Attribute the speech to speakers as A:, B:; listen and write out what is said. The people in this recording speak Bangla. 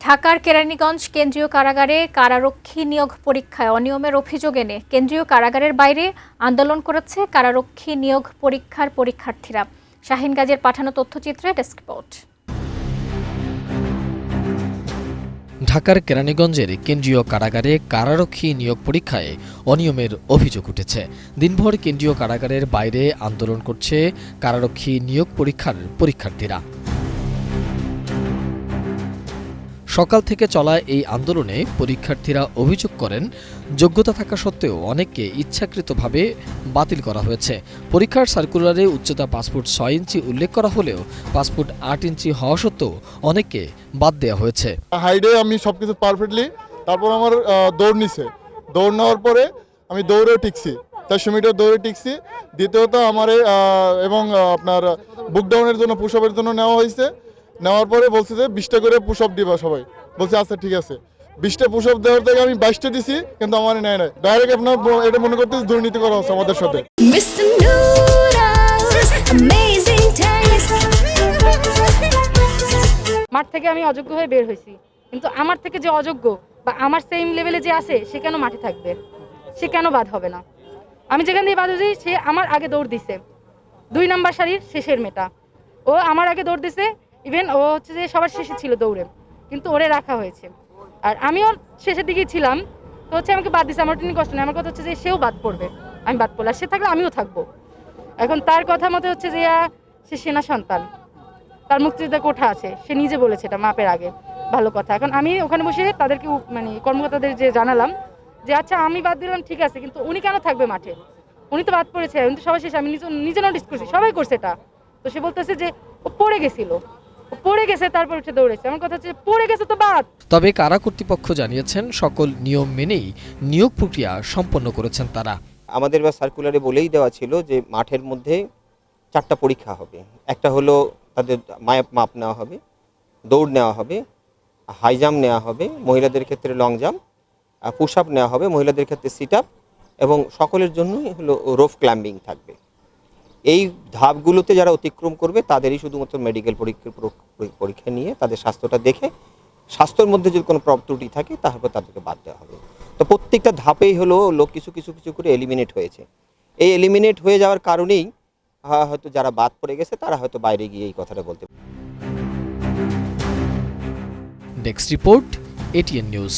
A: ঢাকার কেরানীগঞ্জ কেন্দ্রীয় কারাগারে কারারক্ষী নিয়োগ পরীক্ষায় অনিয়মের অভিযোগ এনে কেন্দ্রীয় কারাগারের বাইরে আন্দোলন করেছে কারারক্ষী নিয়োগ পরীক্ষার পরীক্ষার্থীরা। শাহিন গাজীর পাঠানো তথ্যচিত্রে ডেস্ক রিপোর্ট।
B: ঢাকার কেরানীগঞ্জের কেন্দ্রীয় কারাগারে কারারক্ষী নিয়োগ পরীক্ষায় অনিয়মের অভিযোগ উঠেছে। দিনভর কেন্দ্রীয় কারাগারের বাইরে আন্দোলন করছে কারারক্ষী নিয়োগ পরীক্ষার পরীক্ষার্থীরা। সকাল থেকে চলা এই আন্দোলনে পরীক্ষার্থীরা অভিযোগ করেন, যোগ্যতা থাকা সত্ত্বেও অনেককে ইচ্ছাকৃতভাবে বাতিল করা হয়েছে। পরীক্ষার সার্কুলারে উচ্চতা পাসপোর্ট 6 ইঞ্চি উল্লেখ করা হলেও পাসপোর্ট 8 ইঞ্চি হওয়া সত্ত্বেও অনেককে বাদ দেওয়া হয়েছে।
C: হাইডে আমি সবকিছু পারফেক্টলি, তারপর আমার দৌড় নিছে, দৌড় নেওয়ার পরে আমি দৌড়েও টিকছি, 400 মিটার দৌড়ে টিকছি। দ্বিতীয়ত আমার এবং আপনার বুক ডাউনের জন্য পুশ আপের জন্য নেওয়া হয়েছে। নেওয়ার পরে বলছে যে 20টা করে পুশ আপ দিবা সবাই। বলছে আচ্ছা ঠিক আছে। 20টা পুশ আপ দেওয়ার থেকে আমি 22টা দিছি, কিন্তু আমার নেয় নাই। ডাইরেক্ট আপনার এটা মনে করতে দুর্নীতি করা হচ্ছে আমাদের সাথে।
D: মাঠ থেকে আমি অযোগ্য হয়ে বের হয়েছি, কিন্তু আমার থেকে যে অযোগ্য বা আমার সেম লেভেলে যে আছে সে কেন মাঠে থাকবে? সে কেন বাদ হবে না? আমি যেখান দিয়ে বাদ হয়েছি সে আমার আগে দৌড় দিছে, 2 নাম্বার সারির শেষের মেয়েটা, ও আমার আগে দৌড় দিছে। ইভেন ও হচ্ছে যে সবার শেষে ছিল দৌড়ে, কিন্তু ওরে রাখা হয়েছে। আর আমিও শেষের দিকেই ছিলাম, তো হচ্ছে আমাকে বাদ দিছে। আমার টেনে কষ্ট নেই, আমার কথা হচ্ছে যে সেও বাদ পড়বে, আমি বাদ পড়লে সে থাকলে আমিও থাকবো। এখন তার কথা মতো হচ্ছে যে সে সেনা সন্তান, তার মুক্তিযোদ্ধা কোঠা আছে, সে নিজে বলেছে এটা মাপের আগে। ভালো কথা। এখন আমি ওখানে বসে তাদেরকে মানে কর্মকর্তাদের যে জানালাম যে আচ্ছা আমি বাদ দিলাম ঠিক আছে, কিন্তু উনি কেন থাকবে মাঠে? উনি তো বাদ পড়েছে, কিন্তু সবাই শেষে আমি নিজে নোটিস করছি, সবাই করছে এটা। তো সে বলতেছে যে ও পড়ে গেছিল, ও পড়ে গেছে তারপর উঠে দৌড়েছে। আমার কথা হচ্ছে পড়ে গেছে তো বাদ।
B: তবে কারা কর্তৃপক্ষ জানিয়েছেন সকল নিয়ম মেনেই নিয়োগ প্রক্রিয়া সম্পন্ন করেছেন তারা।
E: আমাদের সার্কুলারে বলেই দেওয়া ছিল যে মাঠের মধ্যে 4টা পরীক্ষা হবে। একটা হলো তাদের মাপ নেওয়া হবে, দৌড় নেওয়া হবে, হাই জাম্প নেওয়া হবে, মহিলাদের ক্ষেত্রে লং জাম্প, পুশ আপ নেওয়া হবে, মহিলাদের ক্ষেত্রে সিট আপ, এবং সকলের জন্যই হলো রোপ ক্লাইম্বিং থাকবে। এই ধাপগুলোতে যারা অতিক্রম করবে তাদেরই শুধুমাত্র মেডিকেল পরীক্ষা নিয়ে তাদের স্বাস্থ্যটা দেখে, স্বাস্থ্যের মধ্যে যদি কোনো ত্রুটি থাকে তারপর তাদেরকে বাদ দেওয়া হবে। তো প্রত্যেকটা ধাপেই হলো লোক কিছু কিছু কিছু করে এলিমিনেট হয়েছে। এই এলিমিনেট হয়ে যাওয়ার কারণেই হয়তো যারা বাদ পড়ে গেছে তারা হয়তো বাইরে গিয়ে এই কথাটা বলতে পারে।
B: Desk report, ATN news.